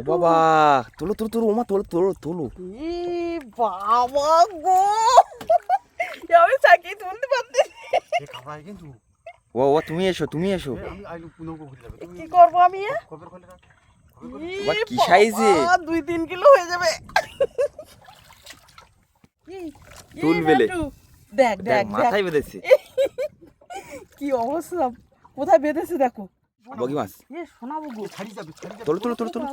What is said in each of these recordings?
বাবা তোলো তোলো তোলো ওমা তোলো তোলো তোলো। বাবা গো, আমি চাকি তুলতে পারছি। ও ও তুমি এসো তুমি এসো। কি করবো আমি? বাবা কি সাইজে? 2-3 কিলো হয়ে যাবে। তুলবে লে। দেখ দেখ মাথায় বেঁধেছে। কি অবস্থা, কোথায় বেঁধেছে দেখো। বগি মাছ। শোনাবো গো, তোলো তোলো তোলো তোলো।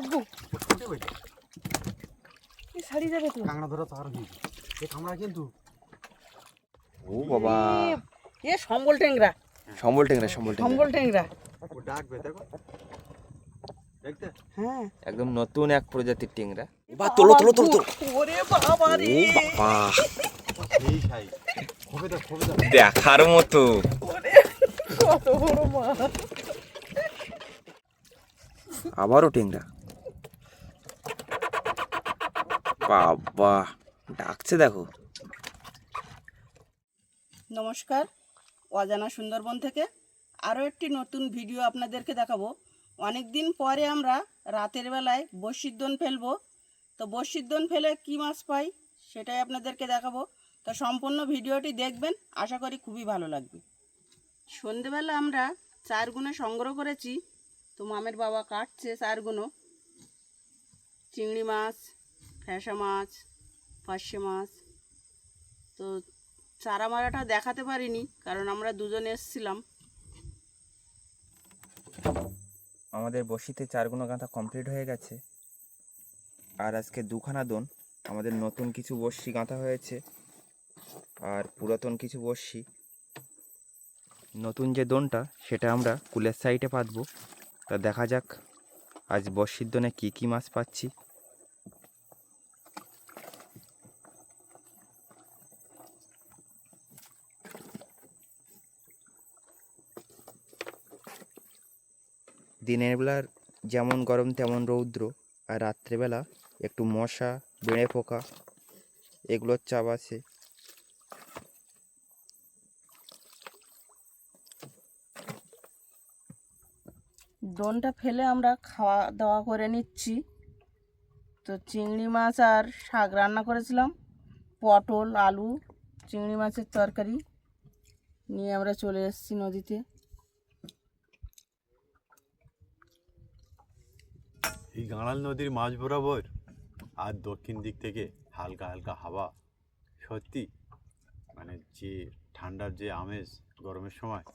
কি ছাড়ি যাবে তো। কাঁকড়া ধরা তো আর কামড়া কিন্তু। ও বাবা সম্বল ট্যাংরা, সম্বল ট্যাংরা সম্বল ট্যাংরা। সম্বল ট্যাংরা। ও ডাকবে দেখো, দেখতে। হ্যাঁ একদম নতুন এক প্রজাতির ট্যাংরা। বাবা তোলো তোলো তোলো তোলো। ওরে বাবা রে, ও বাবা এই সাই খোবে দাও খোবে দাও। দেখার মতো। ওরে কত বড় মাছ। আবারও ট্যাংরা। বাবা ডাকছে দেখো। নমস্কার, অজানা সুন্দরবন থেকে আরও একটি নতুন ভিডিও আপনাদেরকে দেখাবো। অনেক দিন পরে আমরা রাতের বেলায় বড়শির দোন ফেলবো। তো বড়শির দোন ফেলে কী মাছ পাই সেটাই আপনাদেরকে দেখাবো। তো সম্পূর্ণ ভিডিওটি দেখবেন, আশা করি খুবই ভালো লাগবে। সন্ধেবেলা আমরা চারগুনো সংগ্রহ করেছি। তো মামের বাবা কাটছে চারগুনো। চিংড়ি মাছ, ফ্যাসা মাছ, পার্শে মাছ। তো চারা মারাটা দেখাতে পারিনি কারণ আমরা দুজনে এসেছিলাম। আমাদের বড়শিতে 4 গুণা গাঁথা কমপ্লিট হয়ে গেছে। আর আজকে 2খানা দোন। আমাদের নতুন কিছু বড়শি গাঁথা হয়েছে আর পুরাতন কিছু বড়শি। নতুন যে দোনটা সেটা আমরা কুলের সাইডে পাতবো। তা দেখা যাক আজ বড়শির দোনে কী কী মাছ পাচ্ছি। দিনের বেলার যেমন গরম তেমন রৌদ্র, আর রাত্রেবেলা একটু মশা, বেড়ে পোকা এগুলোর চাপ আছে। দোনটা ফেলে আমরা খাওয়া দাওয়া করে নিচ্ছি। তো চিংড়ি মাছ আর শাক রান্না করেছিলাম, পটল আলু চিংড়ি মাছের তরকারি নিয়ে আমরা চলে এসেছি নদীতে। এই গাঁড়াল নদীর মাঝ বরাবর আর দক্ষিণ দিক থেকে হালকা হালকা হাওয়া, সত্যি মানে যে ঠান্ডার যে আমেজ গরমের সময়,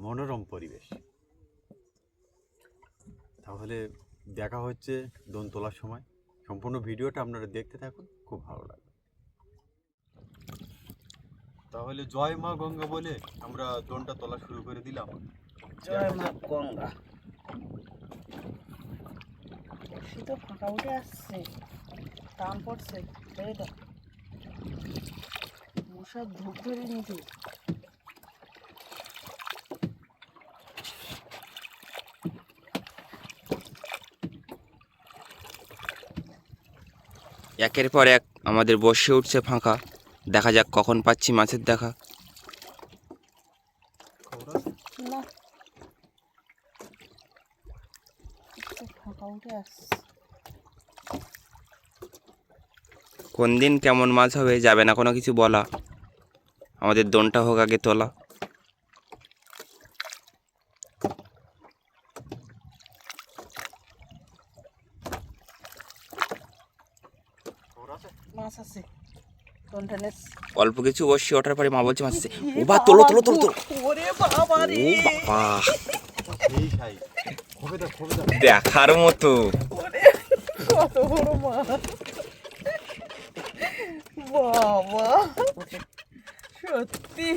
মনোরম পরিবেশ। তাহলে দেখা হচ্ছে দোন তোলার সময়। সম্পূর্ণ ভিডিওটা আপনারা দেখতে থাকুন, খুব ভালো লাগবে। তাহলে জয় মা গঙ্গা বলে আমরা দোনটা তোলা শুরু করে দিলাম। জয় মা গঙ্গা। সে তো ফাঁকা উঠে আসছে, টান পড়ছে। এটা মশার ধূপ ধরে নিতে। একের পর এক আমাদের বসে উঠছে ফাঁকা। দেখা যাক কখন পাচ্ছি মাছের দেখা। না ফাঁকা উঠে আসছে। কোন দিন কেমন মাছ হবে যাবে না কোনো কিছু বলা। আমাদের দোনটা হোক আগে তোলা। মাছ আছে কন্টেনার। অল্প কিছু বসে ওঠার পরে মা বলছে মাছ আছে। ও বা তোলো তোলো তোলো তোলো। ওরে বাবা রে, ও বাবা এই সাই খোবে দাও খোবে দাও। দেখার মতো। ওরে কত বড় মাছ। বাবা সত্যি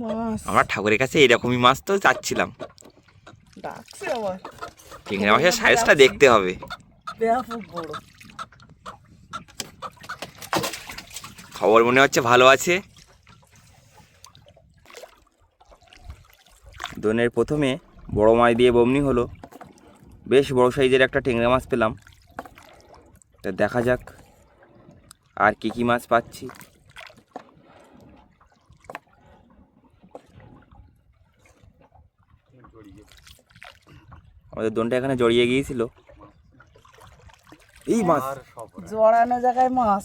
মাছ। আমরা ঠাকুরের কাছে এরকমই মাছ তো চাচ্ছিলাম। ডাকছে আমার। চিংড়ি মাছের সাইজটা দেখতে হবে। ব্যাপক বড়। খবর মনে হচ্ছে ভালো আছে। দোনের প্রথমে বড় মাছ দিয়ে বমনি হলো। বেশ বড় সাইজের একটা ট্যাংরা মাছ পেলাম। তা দেখা যাক আর কি কি মাছ পাচ্ছি। আমাদের দোনটা এখানে জড়িয়ে গিয়েছিল। এই মাছ আর সব জড়ানো জায়গায় মাছ,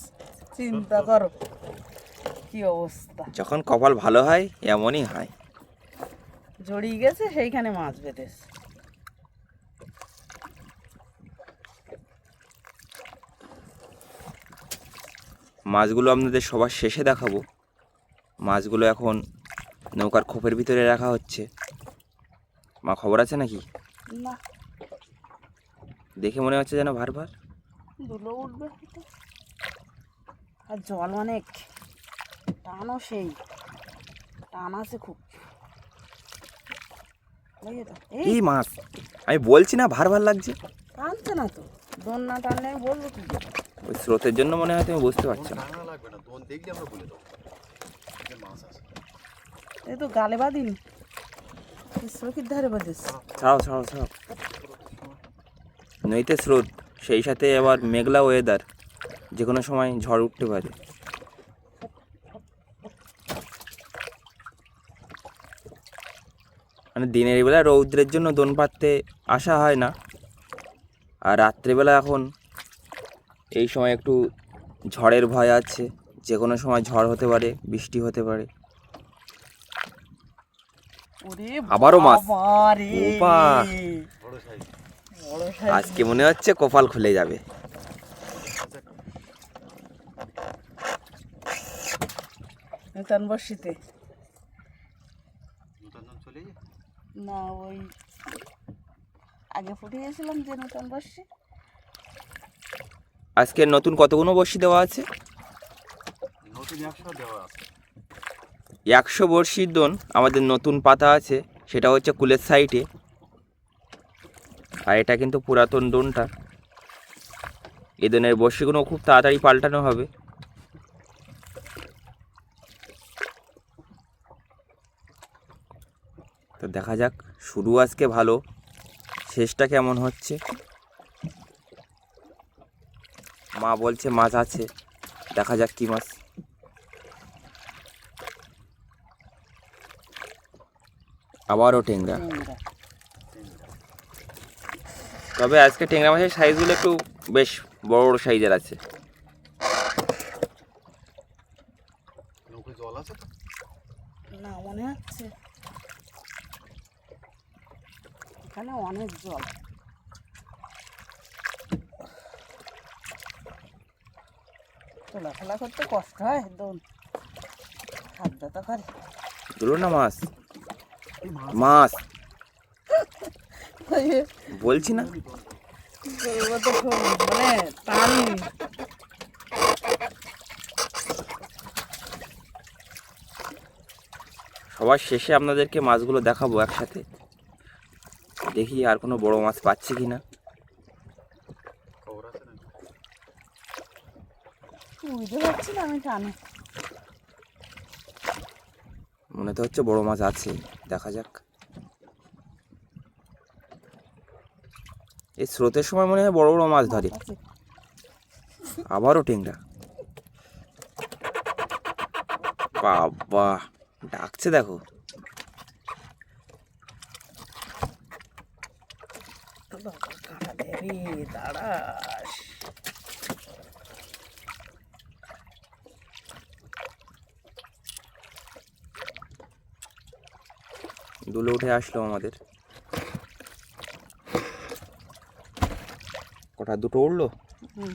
চিন্তা করো কি অবস্থা। যখন কপাল ভালো হয় এমনই হয়। জড়িয়ে গেছে সেইখানে মাছ বেঁধেছে। মাছগুলো আপনাদের সবার শেষে দেখাবো। মাছগুলো এখন নৌকার খোপের ভিতরে রাখা হচ্ছে। মা, খবর আছে নাকি? না, দেখে মনে হচ্ছে যেন ভার ভার। দুলো উঠবে হয়তো। আর জল অনেক, টানও সেই টান আছে খুব। বুঝলি তো? এই এই মাছ, আমি বলছি না ভার ভার লাগছে। টানছে না তো, দোন না টানলে আমি বলবো কি করে? ওই স্রোতের জন্য মনে হয় তুমি বুঝতে পারছো না। টানা লাগবে না, দোন দেখলে আমরা বলে দেবো যে মাছ আছে। এই তো গালে বাঁধিনি, চোখের ধারে বাঁধেছে। ছাড়াও ছাড়াও ছাড়াও। নইতে স্রোত, সেই সাথে আবার মেঘলা ওয়েদার, যে কোনো সময় ঝড় উঠতে পারে। মানে দিনের বেলা রৌদ্রের জন্য দোন পাততে আসা হয় না, আর রাত্রেবেলা এখন এই সময় একটু ঝড়ের ভয় আছে। যে কোনো সময় ঝড় হতে পারে, বৃষ্টি হতে পারে। ওরে আবারও মাছ। বাবা রে, ওপা, বড় সাইজ। বড় সাইজ। আজকে মনে হচ্ছে কপাল খুলে যাবে। নূতন বর্ষিতে নতুন জন চলে যায়। না, ওই আগে ফুটে গেছিলাম যে নূতন বর্ষে। আজকে নতুন কতগুলো বড়শি দেওয়া আছে? নতুন 100 দেওয়া আছে। 100 বড়শির দোন আমাদের নতুন পাতা আছে, সেটা হচ্ছে কুলের সাইডে। আর এটা কিন্তু পুরাতন দোনটা। এই দোনের বড়শিগুলো খুব তাড়াতাড়ি পাল্টানো হবে। তো দেখা যাক, শুরু আজকে ভালো, শেষটা কেমন হচ্ছে। মা বলছে মাছ আছে, দেখা যাক কি মাছ। আবারও টেংরা। ট্যাংরা। তবে আজকে টেংরা মাছের সাইজগুলো একটু বেশ বড় বড় সাইজের আছে। নৌকো জল আছে তো? না, মনে হচ্ছে এখানে অনেক জল। চলাফেরা করতে কষ্ট হয়, দোন খাদ্য তো করে। দুলো না মাছ, মাছ বলছি না। বলবো তো মানে টানি। সবার শেষে আপনাদেরকে মাছগুলো দেখাবো একসাথে। দেখি আর কোনো বড় মাছ পাচ্ছি কি না। খবর আছে না? বুঝতে পারছি না আমি টানি। মনে তো হচ্ছে বড় মাছ আছে, দেখা যাক। এই স্রোতের সময় মনে হয় বড় বড় মাছ ধরে। আছে। আবারও টেংরা। বাবা, ডাকছে দেখো। বাবা, কাঁটা দেবে, দাঁড়াস। দুলো উঠে আসলো আমাদের। কটা, দুটো উঠলো? হুম,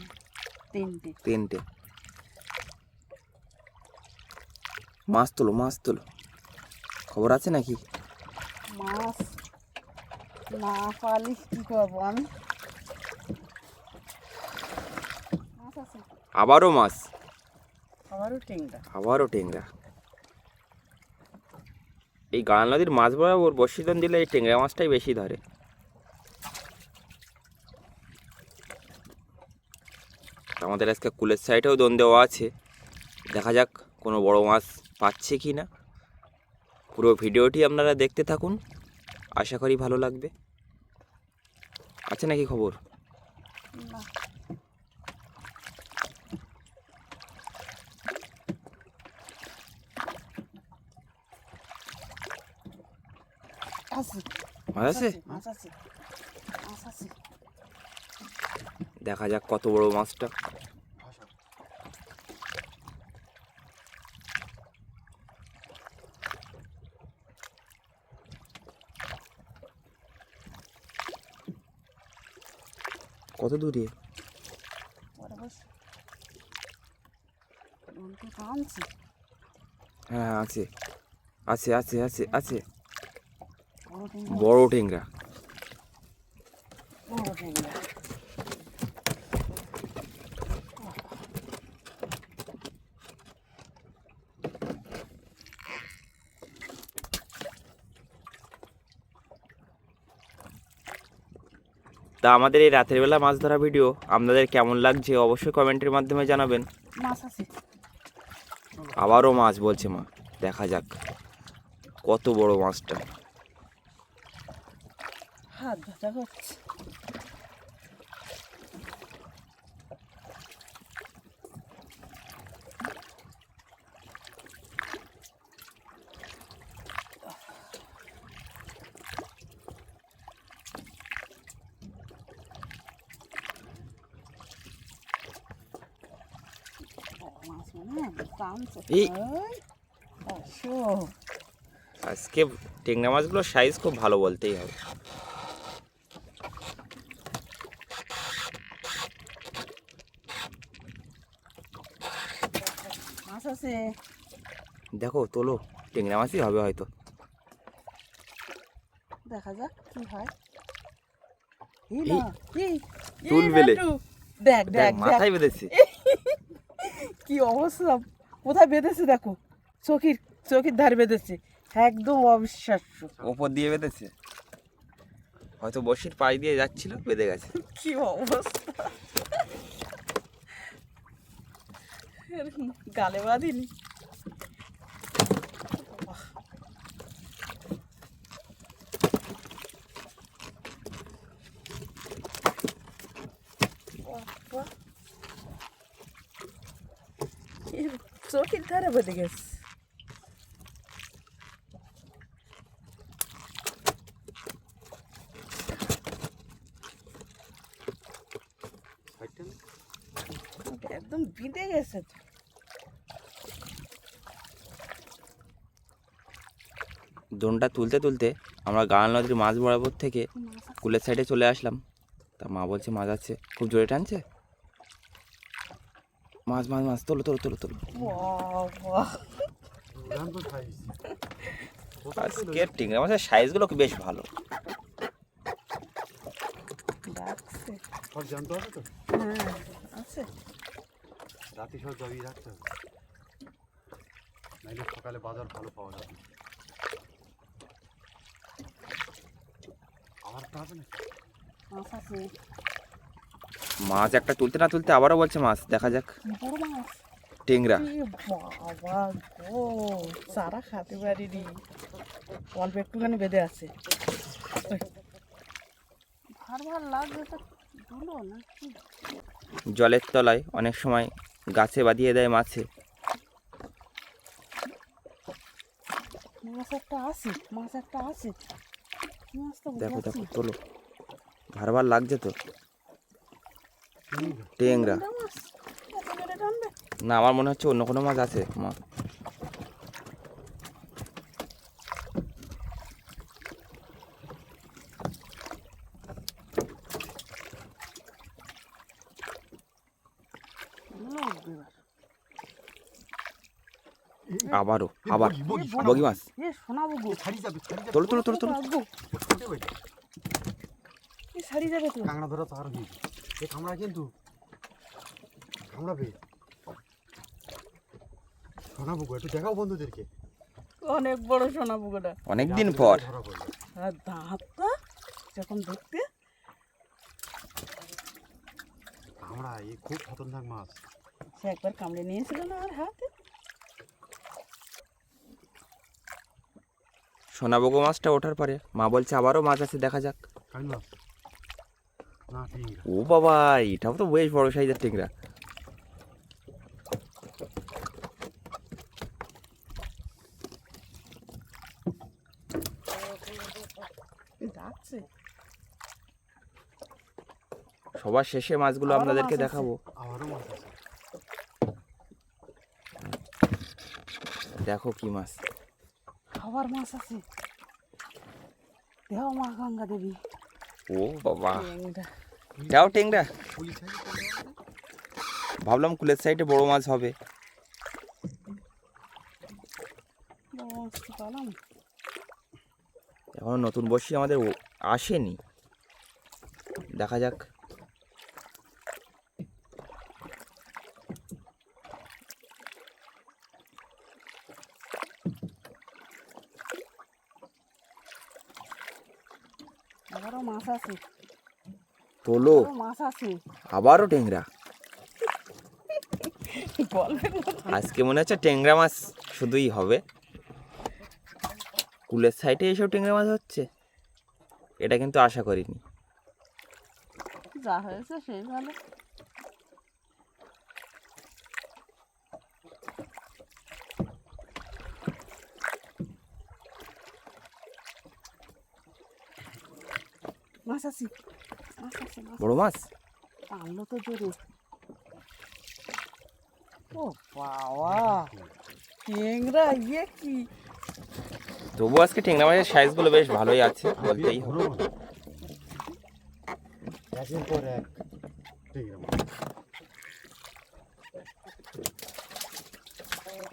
তিনটে। তিনটে। মাছ তোলো, মাছ তোলো। খবর আছে নাকি? মাছ না পালি কি করবো আমি। মাছ আছে, আবারও মাছ, আবারও টেংরা। আবারও টেংরা। এই গাড়া নদীর মাছ বরাবর বড়শি দোন দিলে এই টেংরা মাছটাই বেশি ধরে। আমাদের আজকে কুলের সাইডেও দোন দেওয়া আছে, দেখা যাক কোনো বড় মাছ পাচ্ছে কি না। পুরো ভিডিওটি আপনারা দেখতে থাকুন, আশা করি ভালো লাগবে। আছে নাকি খবর? না, আছে, মাছ আছে? মাছ আছে। দেখা যাক কত বড় মাছটা। কত দূরে? হ্যাঁ আছে আছে আছে আছে আছে বড় টেংরা। তা আমাদের এই রাতের বেলা মাছ ধরা ভিডিও আপনাদের কেমন লাগছে অবশ্যই কমেন্টের মাধ্যমে জানাবেন। মাছ আছে। আবারও মাছ বলছে মা, দেখা যাক কত বড় মাছটা। হাত ব্যথা হচ্ছে। মাছ মানে টানছে। এই আসো। আজকে টেংরা মাছগুলোর সাইজ খুব ভালো বলতেই হবে। মাছ আছে। দেখো তোলো, টেংরা মাছই হবে হয়তো। দেখা যাক কি হয়। এই, তুল বেলে। দেখ দেখ দেখ মাথায় বেঁধেছে। কি অবস্থা, কোথায় বেঁধেছে দেখো, চোখের ধারে বেঁধেছে, একদম অবিশ্বাস্য। ওপর দিয়ে বেঁধেছে, হয়তো বড়শির পাশ দিয়ে যাচ্ছিল, বেঁধে গেছে। কি অবস্থা, গালে বাঁধিনি। চোখের ধারে বেঁধে গেছে। একদম বিঁধে গেছে। দোনটা তুলতে তুলতে আমরা গাঁল নদীর মাছ বরাবর থেকে কুলের সাইডে চলে আসলাম। তা মা বলছে মাছ আছে, খুব জোরে টানছে। মাছ মাছ মাছ, তোলো তোলো তোলো তোলো। আজকে টিংরা মাছের সাইজগুলো বেশ ভালো। সব জানতে হবে তো, হ্যাঁ আছে। রাতে সব জমিয়ে রাখতে হবে, নাইলে সকালে বাজার ভালো পাওয়া যাবে। আবার একটা আছে না, মাছ আছে। মাছ একটা তুলতে না তুলতে আবারও বলছে মাছ, দেখা যাক। বড় মাছ। টেংরা। বাবা গো, সারা খাতে পারিনি, অল্প একটুখানি বেঁধে আছে। ভার ভার লাগবে তো, দুলো নাকি? জলের তলায় অনেক সময় গাছে বাঁধিয়ে দেয় মাছে। মাছ একটা আছে, মাছ একটা আছে। কি মাছ তো দেখো বুঝতে দেখো, পারছি তোলো, ভার ভার লাগছে তো। টেংরা না। মাছ এত জোরে টানবে? না, আমার মনে হচ্ছে অন্য কোনো মাছ আছে মা। লাগবে এবার। আবারও আবার বগি মাছ। এ শোনাবো গো, ছাড়ি যাবে, ছাড়ি যাবে। তোলো তোলো তোলো তোলো। লাগবো। এ ছাড়ি যাবে তো। কাঁকড়া ধরা তো আরো কি, এ কামড়া কিন্তু কামড়াবে। শোনাবো গো, একটু দেখাও বন্ধুদেরকে। অনেক বড় শোনাবো গোটা। অনেকদিন পর। ধরা পড়লো। আর দাঁতটা যখন দেখতে, কামড়া, এ খুব খতরনাক মাছ। সে একবার কামড়ে নিয়েছিল না আর হাতে। সোনাবগো মাছটা ওঠার পরে মা বলছে আবারও মাছ আছে, দেখা যাক। কান মাছ না, টেংরা। ও বাবা, এটাও তো বেশ বড় সাইজের টেংরা। যাচ্ছে সবার শেষে মাছগুলো আবারও আপনাদেরকে মাছ আছে। দেখাবো। আবারও মাছ আছে। দেখো কি মাছ। আবার মাছ আছে। দেহ মা গঙ্গা দেবী। ও বাবা, ট্যাংরা। এটাও টেংরা। পুলিশ আছে তো আমাদের? ভাবলাম কুলের সাইডে বড় মাছ হবে। বড় মাছ তো পেলাম। এখনো নতুন বড়শি আমাদের আসেনি, দেখা যাক। আবারও মাছ আছে। তোলো, আবারও মাছ আছে। আবারও টেংরা। গল্পের মতো। আজকে মনে হচ্ছে টেংরা মাছ শুধুই হবে। কুলের সাইডে এইসব টেংরা মাছ হচ্ছে, এটা কিন্তু আশা করিনি। যা হয়েছে সেই ভালো। মাছ আছে, মাছ আছে, মাছ বড় মাছ, টানলো তো জোরে। ও বাবা, ট্যাংরা ইয়ে কি! তবু আজকে টেংরা মাছের সাইজগুলো বেশ ভালোই আছে বলতেই হবে। বড় মাছ। একের পর এক টেংরা মাছ।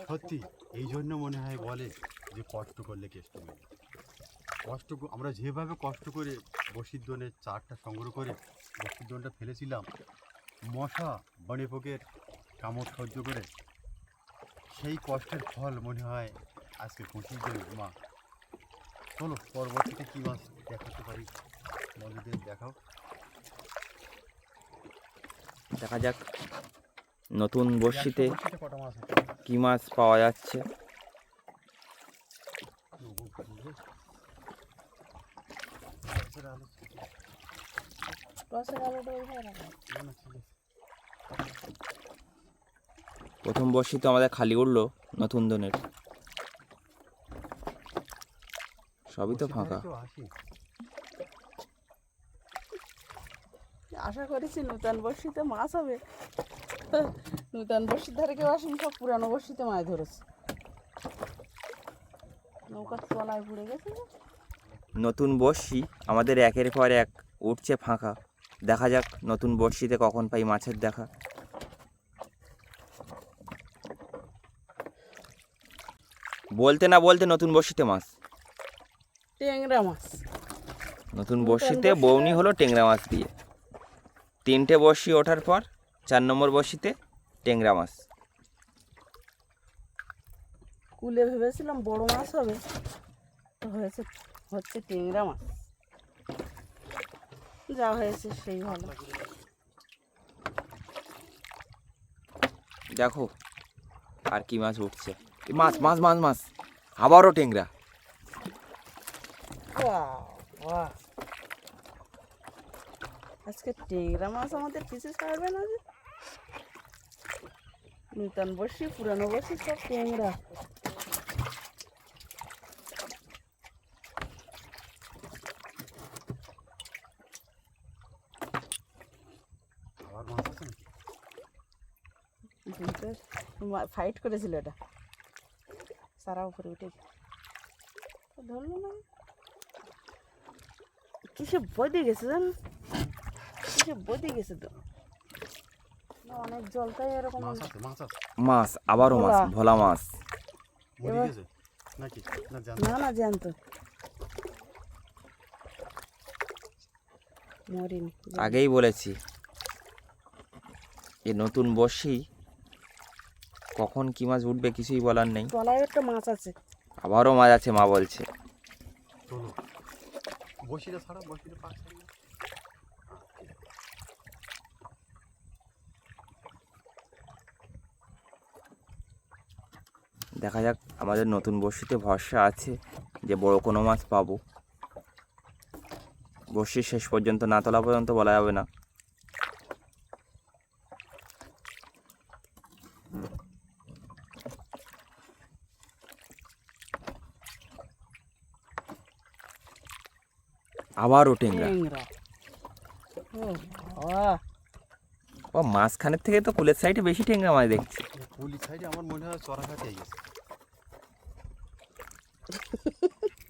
সত্যি এই জন্য মনে হয় বলে যে কষ্ট করলে কেষ্ট মেলে। আমরা যেভাবে কষ্ট করে বসির দোনে চারটা সংগ্রহ করে বসির দোনটা ফেলেছিলাম, মশা বনে পোকের কামড় সহ্য করে, সেই কষ্টের ফল মনে হয় আজকে বসির দোনে। মা চলো পরবর্তীতে কী মাছ দেখাতে পারি বন্ধুদের দেখাও। দেখা যাক নতুন বড়শিতে বড়শিতে কটা মাছ আছে? কি মাছ পাওয়া যাচ্ছে। টসের আলোটা ওইভাবে রাখো। প্রথম বড়শি তো আমাদের খালি উঠলো নতুন দনের, সবই তো ফাঁকা। আশা করেছি নূতন বড়শিতে মাছ হবে। নূতন বড়শির ধারে কেউ আসেনি, সব পুরানো বড়শিতে মাছ ধরেছে। নৌকার তলায় পড়ে গেছে। নতুন বড়শি আমাদের একের পর এক উঠছে ফাঁকা। দেখা যাক নতুন বড়শিতে কখন পাই মাছের দেখা। বলতে না বলতে নতুন বড়শিতে মাছ, ট্যাংরা মাছ। নতুন বড়শিতে বৌনি হলো টেংরা মাছ দিয়ে। 3টে বড়শি ওঠার পর 4 নম্বর বড়শিতে টেংরা মাছ। কুলে ভেবেছিলাম বড় মাছ হবে, তো হচ্ছে ট্যাংরা মাছ। যা হয়েছে সেই ভালো। দেখো আর কি মাছ উঠছে। এই মাছ মাছ মাছ মাছ, আবারও টেংরা। বাহ, আজকে ট্যাংরা মাছ আমাদের পিছু ছাড়বে না যে। নূতন বড়শি পুরানো বড়শি সব ট্যাংরা। আবার মাছ আছে নাকি? ফাইট করেছিল এটা, সারা উপরে উঠে ধরলো না। কিসে বদে গেছে জান, কিসে বদে গেছে তো। অনেক জলটাই এরকম। মাছ আছে, মাছ আছে। মাছ, আবারও মাছ, ভোলা। ভোলা মাছ। মরে গেছে নাকি? না জানো? না না জ্যান্ত, মরিনি। আগেই বলেছি এই নতুন বড়শি কখন কি মাছ উঠবে কিছুই বলার নেই। তলায় একটা মাছ আছে। আবারও মাছ আছে মা বলছে। চলো বসিটা ছাড়া, বসিটা পাক ছাড়া। দেখা যাক, আমাদের নতুন বড়শিতে ভরসা আছে যে বড় কোনো মাছ পাবো। বড়শি শেষ পর্যন্ত না তোলা পর্যন্ত বলা যাবে না। আবারও টেংরা। ট্যাংরা। ও বাবা, ও মাঝখানের থেকে তো কুলের সাইডে বেশি টেংরা মাছ দেখছি। কুলি সাইডে আমার মনে হয় চড়া কাটে গেছে।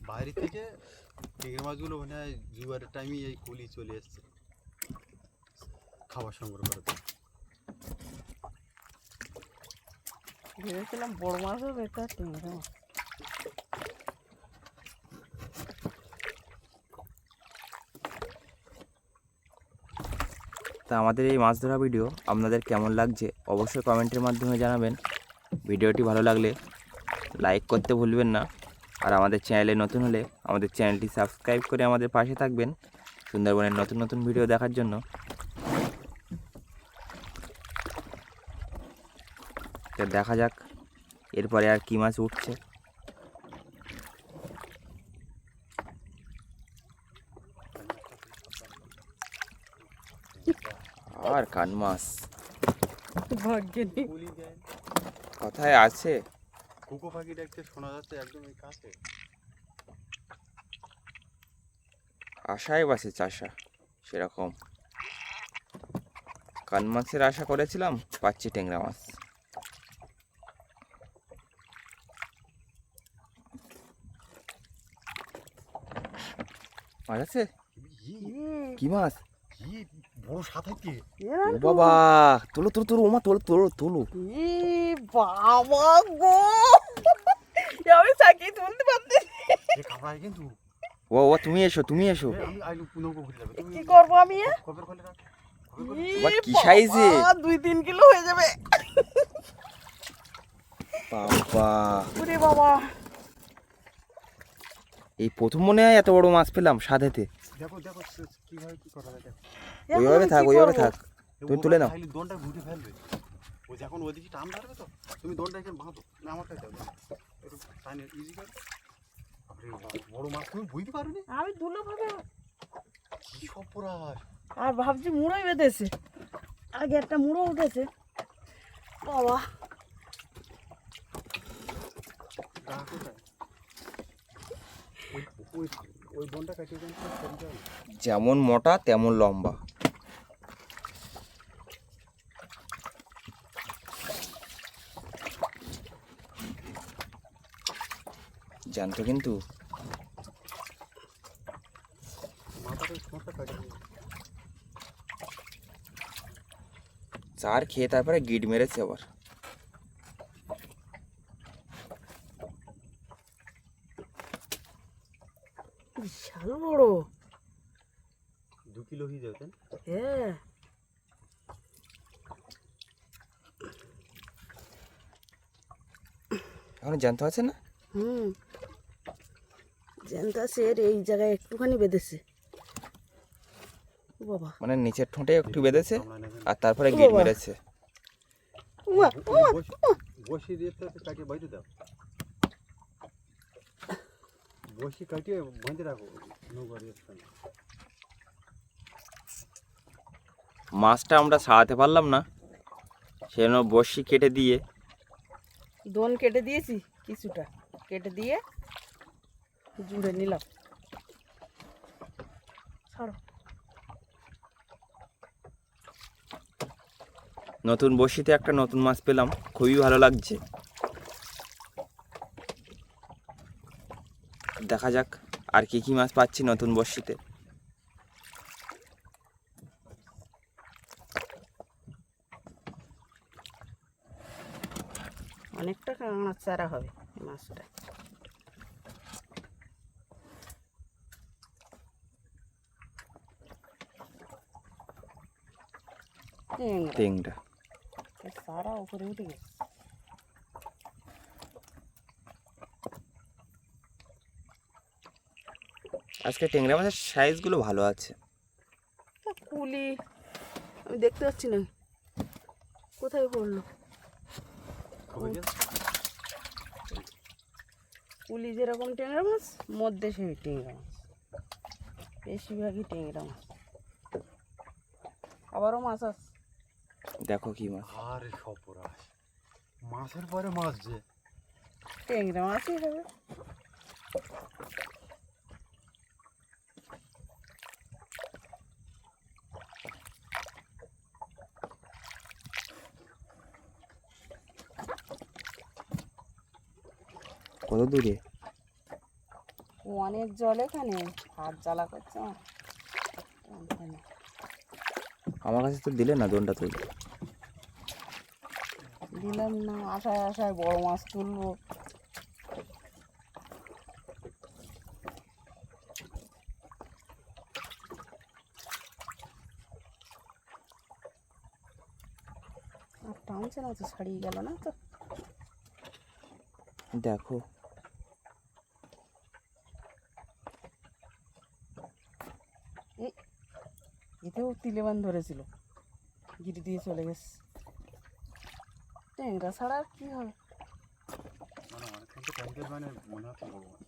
বাইরে থেকে টেংরা মাছগুলো মনে হয় জুয়ারের টাইমে এই কুলি চলে এসছে খাবার সংগ্রহ করতে। ভেবেছিলাম বড় মাছ হবে, তা টেংরা মাছ। তা আমাদের এই মাছ ধরা ভিডিও আপনাদের কেমন লাগছে অবশ্যই কমেন্টের মাধ্যমে জানাবেন। ভিডিওটি ভালো লাগলে লাইক করতে ভুলবেন না। আর আমাদের চ্যানেলে নতুন হলে আমাদের চ্যানেলটি সাবস্ক্রাইব করে আমাদের পাশে থাকবেন সুন্দরবনের নতুন নতুন ভিডিও দেখার জন্য। তো দেখা যাক এরপরে আর কি মাছ উঠছে। আর কান মাছ ভাগ্যে নেই। কুলি দেয়, কোথায় আছে? কুকো পাখি ডাকতে শোনা যাচ্ছে একদম এই কাছে। আশায় বাসে চাষা, সেরকম কান মাছের আশা করেছিলাম, পাচ্ছি টেংরা মাছ। মাছ আছে? কি মাছ? কি বড় সাথে কি ও বাবা, তোলো তোলো তোলো, ওমা তোলো তোলো তোলো। বাবা গো, আমি চাকি তুলতে পারছি। কামড়ায় কিন্তু। ও ও তুমি এসো তুমি এসো। আমি আইলু নৌকো ঘুরে যাবে। কি করবো আমি? খবর খোলে রাখ। বাবা, কি সাইজে! 2-3 কিলো হয়ে যাবে। বাবা, ওরে বাবা, এই প্রথম মনে হয় এত বড় মাছ পেলাম সাধেতে। দেখো দেখো কিভাবে কি করা যায় দেখো। ওইভাবে থাক ওইভাবে থাক, তুমি তুলে নাও। খালি দনটা ঘুরে ফেলবে। ও যখন ওদিকে টান ধরবে তো তুমি দনটা এখানে বাঁধো না, আমার কাছে দাও। একটু টাইনে ইজি কর। আরে বড় মাছ তুমি বুঝতে পারোনি? আমি দুলো ভাবে কি সপরাস! আর ভাবছি মুড়োই বেঁধেছে। আগে একটা মুড়ো উঠেছে। বাবা, ওই ওই ওই দনটা কাটিয়ে দেন তো সরে যাও। যেমন মোটা তেমন লম্বা। জানতো কিন্তু মাথাটা ছোটটা কাটিয়ে দিন। চার খেয়ে তারপরে গিট মেরেছে আবার। বিশাল বড়। 2 কিলো হয়ে যাবে। হ্যাঁ, এখন জানতে আছে না? জ্যান্তাসের এই জায়গায় একটুখানি বেঁধেছে। ও বাবা, মানে নিচের ঠোঁটে একটু বেঁধেছে আর তারপরে ও গিট বাবা। মেরেছে। উমা, উমা, বসি দিয়ে তো কাটিয়ে বাইরে দাও। বসি কাটিয়ে বাঁধে রাখো নৌকার স্থানে। মাছটা আমরা ছাড়াতে পারলাম না, সেজন্য বড়শি কেটে দিয়ে দোন কেটে দিয়েছি, কিছুটা কেটে দিয়ে জুড়ে নিলাম। ছাড়ো। নতুন বড়শিতে একটা নতুন মাছ পেলাম, খুবই ভালো লাগছে। দেখা যাক আর কি কি মাছ পাচ্ছি নতুন বড়শিতে। অনেকটা কাঁকড়ার চারা হবে এই মাছটা। টেংরা চারা উপরে উঠে গেছে। আজকে টেংরা মাছের সাইজগুলো ভালো আছে। কুলি আমি দেখতে পাচ্ছি না, কোথায় পড়লো? কুলি যেরকম টেংরা মাছ, মধ্যে সেই টেংরা মাছ, বেশিরভাগই টেংরা মাছ। আবারও মাছ আছে। দেখো কি মাছ! আরে সপরাস, মাছের পরে মাছ যে টেংরা মাছই হবে। কত দূরে? অনেক জল এখানে, হাত জ্বালা করছে আমার। টানতে না। আমার কাছে তো দিলে না দোনটা তুই। দিলাম না, আশায় আশায় বড় মাছ তুলবো। আর টানছে না তো, ছাড়িয়ে গেল না তো। দেখো এতেও তিলেবান ধরেছিল, গিরি দিয়ে চলে গেছে। ট্যাংরা ছাড়া আর কি হবে? মানে অনেকক্ষণ তো টাইম মানে মনে হচ্ছে বড় মাছ।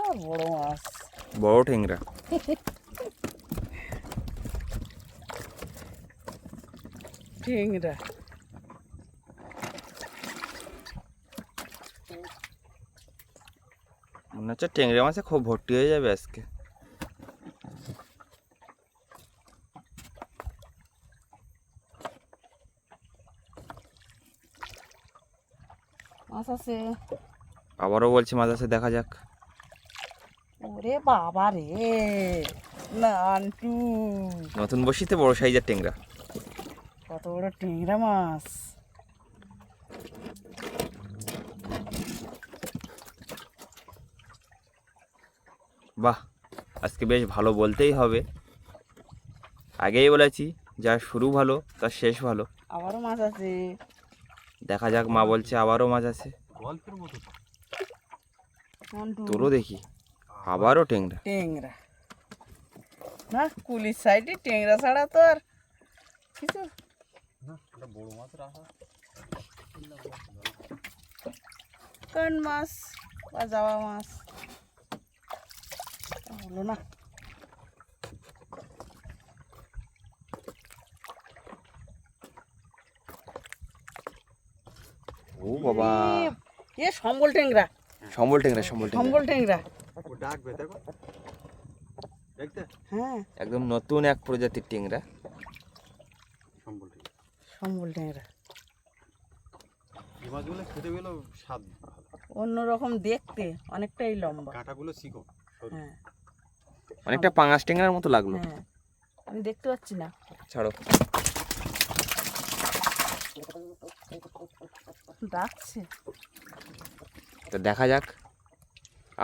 আর বড় মাছ, বড় ঠেংরা। ট্যাংরা। মনে হচ্ছে টেংরা মাছে খুব ভর্তি হয়ে যাবে আজকে। মাছ আছে। আবারও বলছি মাছ আছে, দেখা যাক। ওরে বাবা রে, নান্টু, নতুন বসিতে বড় সাইজের টেংরা। কত বড় ট্যাংরা মাছ! বাহ, আজকে বেশ ভালো বলতেই হবে। আগেই বলেছি, যার শুরু ভালো তার শেষ ভালো। আবারও মাছ আছে। দেখা যাক, মা বলছে আবারও মাছ আছে। গল্পের মতো তো। নান্টু, তোরও দেখি আবারও টেংরা। ট্যাংরা না, কুলির সাইডে ট্যাংরা ছাড়া তো আর কিছু। না এটা বড় মাছের আশা। কোন মাছ বা যাওয়া মাছ হলো না। ও বাবা, এ সম্বল ট্যাংরা, সম্বল টেংরা, সম্বল টেংরা। সম্বল ট্যাংরা। ও ডাকবে দেখো, দেখতে হ্যাঁ, একদম নতুন এক প্রজাতির টেংরা। সম্বল ঠিক। সম্বল ট্যাংরা। এই মাছগুলো খেতে গেলেও স্বাদ ভালো। অন্যরকম দেখতে, অনেকটাই লম্বা। কাঁটাগুলো চিকন সরু। হ্যাঁ অনেকটা পাঙাশ টেংরার মতো লাগলো। হ্যাঁ, আমি দেখতে পাচ্ছি না। ছাড়ো। ডাকছে। তো দেখা যাক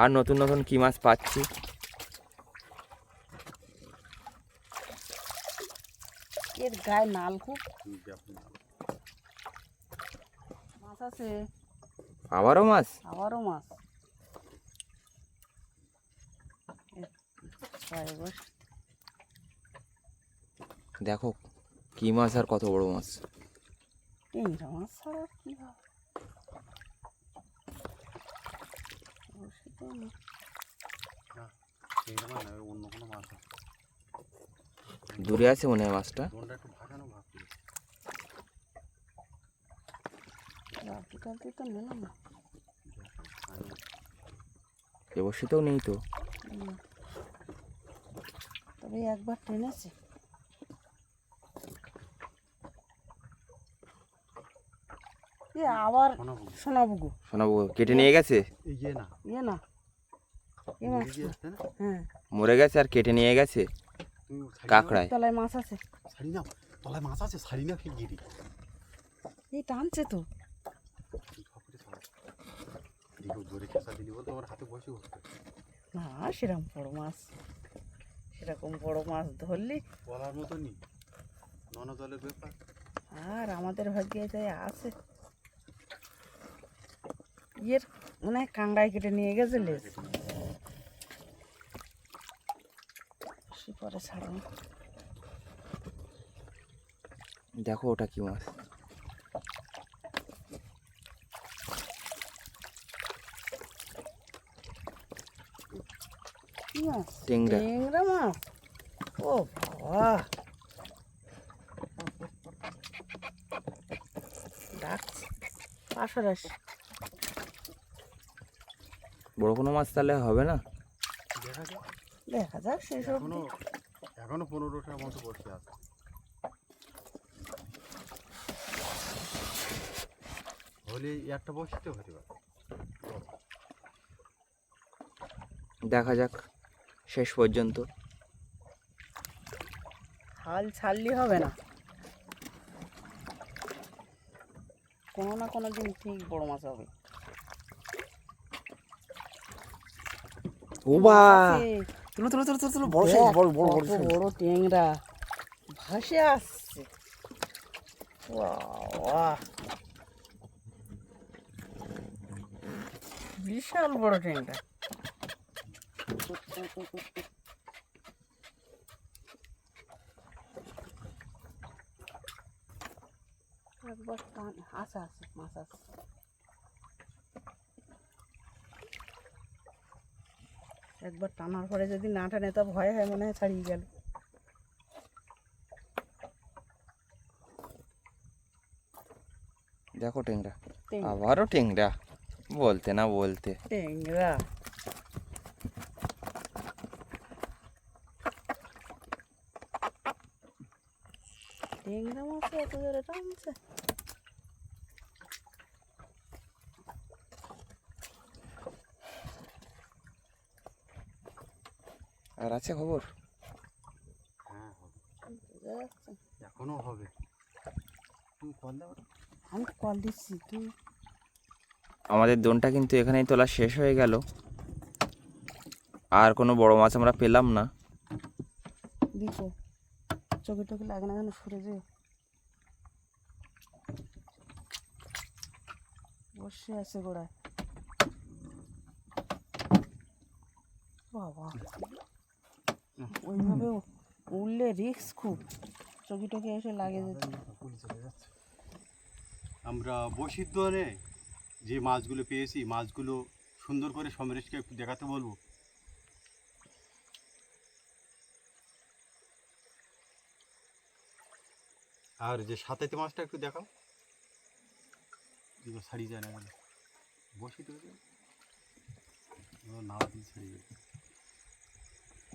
আর নতুন নতুন কি মাছ পাচ্ছি। এর গায়ে নাল খুব। ব্যাপক। মাছ আছে, আবারও মাছ। আবারও মাছ। ছয় বস। দেখো কি মাছ আর কত বড় মাছ। ট্যাংরা মাছ ছাড়া আর কি হবে? বসিতে না। চিংড়ি মাছ না, অন্য কোনো মাছ আছে। দূরে আছে মনে হয় মাছটা। দোনটা একটু ভাগানো ভাগ করে। রাখি টালতি তো নিলাম না। এ বসিতেও নেই তো। না। তবে একবার টেনেছে। এ আবার সোনাবুগু। শোনাবো কেটে নিয়ে গেছে। এই যে না, ইয়ে না, এ মাছ মুরগি না। আসছে না? হ্যাঁ, মরে গেছে আর কেটে নিয়ে গেছে তুমি ছাড়ি নাও, কাঁকড়ায়। তলায় মাছ আছে। ছাড়ি নাও, তলায় মাছ আছে, ছাড়ি না ফির গিরি। এই টানছে তো। দেখো জোরে খেসা দিলি বলতো আমার হাতে বসে উঠবে। না, সেরকম বড় মাছ, সেরকম বড় মাছ ধরলি বলার মতো নি, নন জলের ব্যাপার। আর আমাদের ভাগ্যে যাই আছে। ইয়ের মনে হয় কাংড়ায় কেটে নিয়ে গেছে লেজ। পরে ছাড়ানো। দেখো ওটা কি মাছ। কি মাছ? টেংরা। টেংরা মাছ। ও বাবা, ডাকছে পাশারাস। বড় কোনো মাছ তাহলে হবে না। দেখা যাক, দেখা যাক সেসব। এখনো 15টার মতো বসে আছে। হলে একটা বসতে হতে পারে। দেখা যাক শেষ পর্যন্ত। হাল ছাড়লে হবে না, কোনো না কোনো দিন ঠিক বড় মাছ হবে। ওবা আছে, তুলো তুলো তুলো তুলো তুলো, বড় সাইজ, বড় বড় বড় কত সাইজ। বড় ট্যাংরা ভাসে আসছে। বাহ বাহ, বিশাল বড় ট্যাংরা। একবার টান, আছে আছে মাছ আছে। একবার টানার পরে যদি না টানে তা ভয় হয়, মনে হয় ছাড়িয়ে গেল। দেখো টেংরা, ট্যাংরা, আবারও টেংরা, বলতে না বলতে। ট্যাংরা। ট্যাংরা মাছ এত জোরে টানছে। আর আছে খবর? হ্যাঁ হবে, বোঝা যাচ্ছে। এখনো হবে। তুমি কল দাও। আমি কল দিচ্ছি, তুই আমাদের দোনটা কিন্তু এখানেই তোলা শেষ হয়ে গেল। আর কোনো বড় মাছ আমরা পেলাম না। দিছো, চোখে টোকে লাগে না কেন সরে যে বসে আছে গোড়ায়। বাবা, ওইভাবে উঠলে রিস্ক খুব, চোখে টোকে এসে লাগে যেত। আমরা বসির দোয়ানে যে মাছগুলো পেয়েছি, মাছগুলো সুন্দর করে সমরেশকে একটু দেখাতে বলবো। আর যে সাথেতে মাছটা একটু দেখাও, এগুলো ছাড়িয়ে যায় না কেন? বসি তো নাড়া দিয়ে ছাড়িয়ে যায়,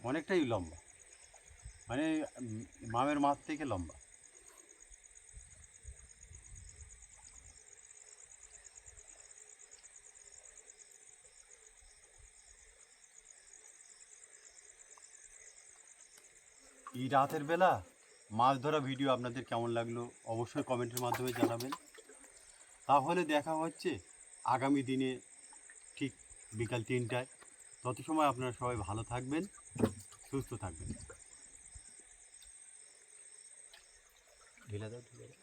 অনেকটাই লম্বা, মানে মামের মাছ থেকে লম্বা। এই রাতের বেলা মাছ ধরা ভিডিও আপনাদের কেমন লাগলো অবশ্যই কমেন্টের মাধ্যমে জানাবেন। তাহলে দেখা হচ্ছে আগামী দিনে ঠিক বিকাল 3টায়। তত সময় আপনারা সবাই ভালো থাকবেন, সুস্থ থাকবেন। ঢিলা দাও, ঢিলা দাও।